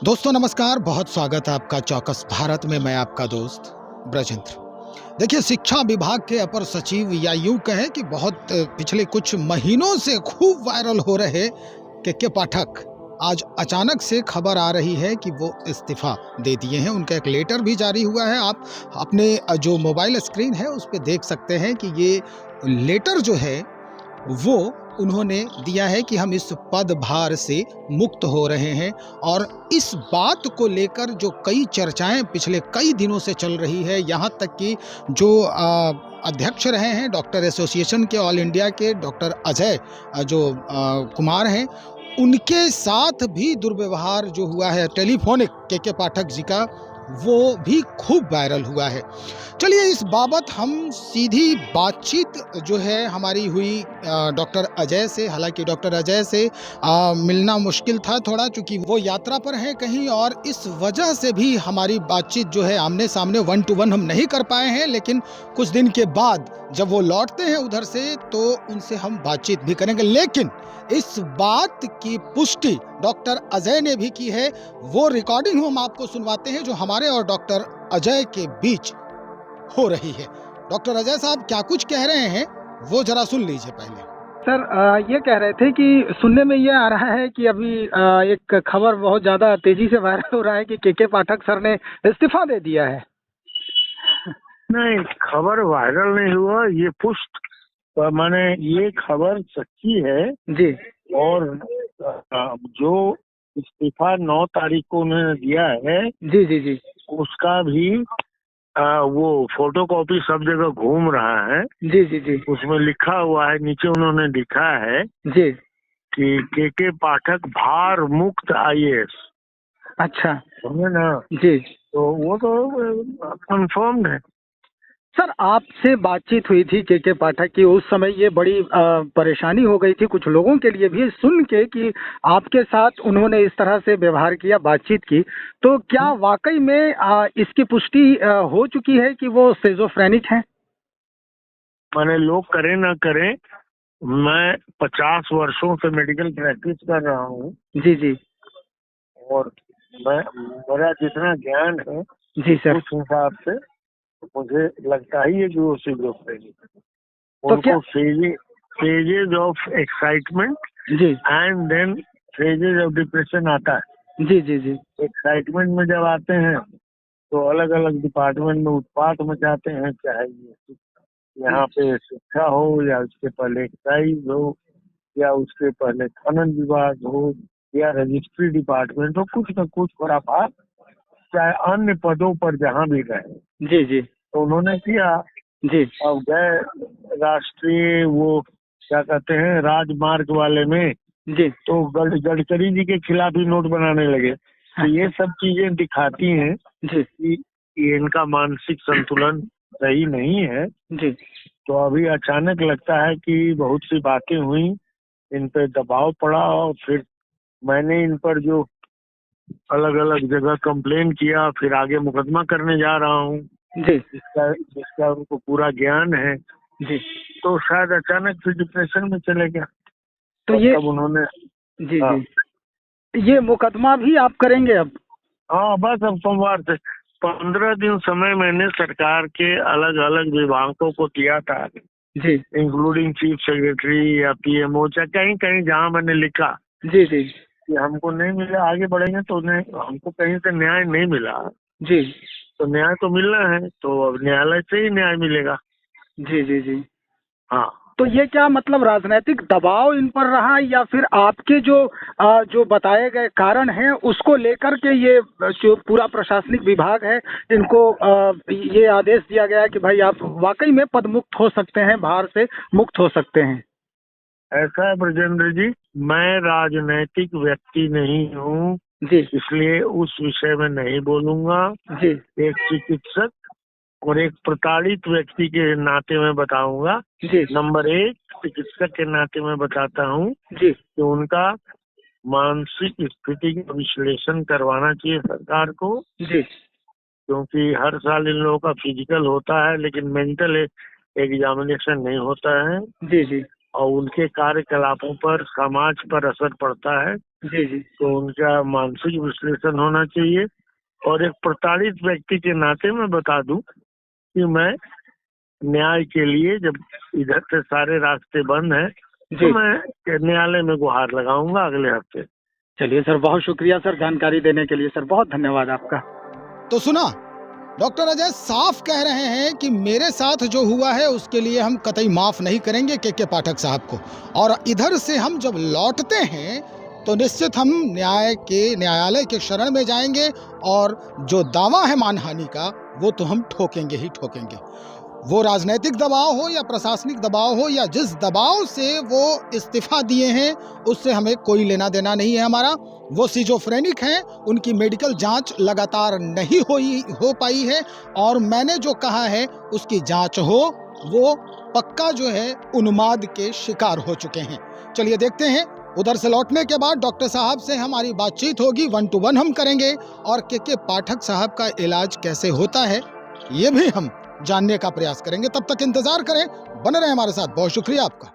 दोस्तों नमस्कार, बहुत स्वागत है आपका चौकस भारत में। मैं आपका दोस्त ब्रजेंद्र। देखिए, शिक्षा विभाग के अपर सचिव या यूं कहें कि बहुत पिछले कुछ महीनों से खूब वायरल हो रहे के पाठक आज अचानक से खबर आ रही है कि वो इस्तीफा दे दिए हैं। उनका एक लेटर भी जारी हुआ है। आप अपने जो मोबाइल स्क्रीन है उस पर देख सकते हैं कि ये लेटर जो है वो उन्होंने दिया है कि हम इस पदभार से मुक्त हो रहे हैं। और इस बात को लेकर जो कई चर्चाएं पिछले कई दिनों से चल रही है, यहाँ तक कि जो अध्यक्ष रहे हैं डॉक्टर एसोसिएशन के ऑल इंडिया के डॉक्टर अजय कुमार हैं, उनके साथ भी दुर्व्यवहार जो हुआ है टेलीफोनिक के पाठक जी का, वो भी खूब वायरल हुआ है। चलिए, इस बाबत हम सीधी बातचीत जो है हमारी हुई डॉक्टर अजय से। हालांकि डॉक्टर अजय से मिलना मुश्किल था थोड़ा, चूंकि वो यात्रा पर हैं कहीं, और इस वजह से भी हमारी बातचीत जो है आमने सामने 1 to 1 हम नहीं कर पाए हैं। लेकिन कुछ दिन के बाद जब वो लौटते हैं उधर से तो उनसे हम बातचीत भी करेंगे। लेकिन इस बात की पुष्टि डॉक्टर अजय ने भी की है। वो रिकॉर्डिंग हम आपको सुनवाते हैं जो हमारे और डॉक्टर अजय के बीच हो रही है। डॉक्टर अजय साहब क्या कुछ कह रहे हैं वो जरा सुन लीजिए पहले। सर, ये कह रहे थे कि सुनने में ये आ रहा है कि अभी एक खबर बहुत ज्यादा तेजी से वायरल हो रहा है कि के पाठक सर ने इस्तीफा दे दिया है। नहीं, खबर वायरल नहीं हुआ, ये पुष्ट माने ये खबर सच्ची है। जी और जो इस्तीफा 9 तारीख को उन्होंने दिया है, जी जी जी उसका भी वो फोटोकॉपी सब जगह घूम रहा है। जी जी जी उसमें लिखा हुआ है, नीचे उन्होंने लिखा है जी। कि के पाठक भार मुक्त IAS। अच्छा। समझे ना? जी तो वो तो कंफर्म्ड है। सर, आपसे बातचीत हुई थी के पाठक की, उस समय ये बड़ी परेशानी हो गई थी कुछ लोगों के लिए भी सुन के कि आपके साथ उन्होंने इस तरह से व्यवहार किया, बातचीत की। तो क्या वाकई में इसकी पुष्टि हो चुकी है कि वो सिजोफ्रेनिक हैं? माने लोग करें ना करें, मैं 50 वर्षों से मेडिकल प्रैक्टिस कर रहा हूँ जी जी और मेरा जितना ज्ञान है जी सर। उस हिसाब से मुझे लगता ही है कि वो सिजोफ्रेनिक है। तो क्या? उनको फेजेज ऑफ एक्साइटमेंट जी and then phases of depression आता है। जी जी जी एक्साइटमेंट में जब आते हैं तो अलग अलग डिपार्टमेंट में उत्पात मचाते हैं, चाहे ये यहाँ पे शिक्षा हो या उसके पहले एक्साइज हो या उसके पहले खनन विभाग हो या रजिस्ट्री डिपार्टमेंट हो, कुछ न कुछ खुराफात चाहे अन्य पदों पर जहाँ भी गए जी जी तो उन्होंने किया। जी अब गए राष्ट्रीय वो क्या कहते हैं राजमार्ग वाले में, जी तो गडकरी जी के खिलाफ ही नोट बनाने लगे। तो ये सब चीजें दिखाती हैं जी कि इनका मानसिक संतुलन सही नहीं है। जी तो अभी अचानक लगता है कि बहुत सी बातें हुई, इन पे दबाव पड़ा और फिर मैंने इन पर जो अलग अलग जगह कंप्लेन किया, फिर आगे मुकदमा करने जा रहा हूँ जी जिसका उनको पूरा ज्ञान है। जी। तो शायद अचानक फिर डिप्रेशन में चले गया। तो ये तब उन्होंने जी हाँ जी, ये मुकदमा भी आप करेंगे अब? हाँ, बस अब सोमवार से 15 दिन समय मैंने सरकार के अलग अलग विभागों को दिया था, जी इंक्लूडिंग चीफ सेक्रेटरी या PMO, चाहे कहीं कहीं जहाँ मैंने लिखा जी जी कि हमको नहीं मिला, आगे बढ़ेंगे तो उन्हें हमको कहीं से न्याय नहीं मिला जी तो न्याय तो मिलना है, तो अब न्यायालय से ही न्याय मिलेगा। जी जी जी। हाँ, तो ये क्या मतलब राजनीतिक दबाव इन पर रहा, या फिर आपके जो बताए गए कारण हैं उसको लेकर के ये जो पूरा प्रशासनिक विभाग है इनको ये आदेश दिया गया है कि भाई आप वाकई में पद मुक्त हो सकते हैं, भार से मुक्त हो सकते हैं? ऐसा है ब्रजेंद्र जी, मैं राजनैतिक व्यक्ति नहीं हूँ, जी इसलिए उस विषय में नहीं बोलूंगा। जी एक चिकित्सक और एक प्रताड़ित व्यक्ति के नाते में बताऊंगा। जी नंबर 1, चिकित्सक के नाते में बताता हूँ जी कि उनका मानसिक स्थिति का विश्लेषण करवाना चाहिए सरकार को, जी क्योंकि हर साल इन लोगों का फिजिकल होता है लेकिन मेंटल एग्जामिनेशन नहीं होता है। जी जी और उनके कार्यकलापों पर समाज पर असर पड़ता है, जी जी तो उनका मानसिक विश्लेषण होना चाहिए। और एक प्रताड़ित व्यक्ति के नाते मैं बता दूं कि मैं न्याय के लिए, जब इधर से सारे रास्ते बंद हैं, तो जी। मैं न्यायालय में गुहार लगाऊंगा अगले हफ्ते। चलिए सर, बहुत शुक्रिया सर जानकारी देने के लिए सर, बहुत धन्यवाद आपका। तो सुना, डॉक्टर अजय साफ कह रहे हैं कि मेरे साथ जो हुआ है उसके लिए हम कतई माफ नहीं करेंगे के पाठक साहब को, और इधर से हम जब लौटते हैं तो निश्चित हम न्यायालय के शरण में जाएंगे, और जो दावा है मानहानि का वो तो हम ठोकेंगे ही ठोकेंगे। वो राजनीतिक दबाव हो या प्रशासनिक दबाव हो, या जिस दबाव से वो इस्तीफा दिए हैं उससे हमें कोई लेना देना नहीं है हमारा। वो सिजोफ्रेनिक हैं, उनकी मेडिकल जांच लगातार नहीं हो पाई है, और मैंने जो कहा है उसकी जांच हो, वो पक्का जो है उन्माद के शिकार हो चुके हैं। चलिए देखते हैं, उधर से लौटने के बाद डॉक्टर साहब से हमारी बातचीत होगी, 1 to 1 हम करेंगे, और के पाठक साहब का इलाज कैसे होता है ये भी हम जानने का प्रयास करेंगे। तब तक इंतजार करें, बने रहें हमारे साथ। बहुत शुक्रिया आपका।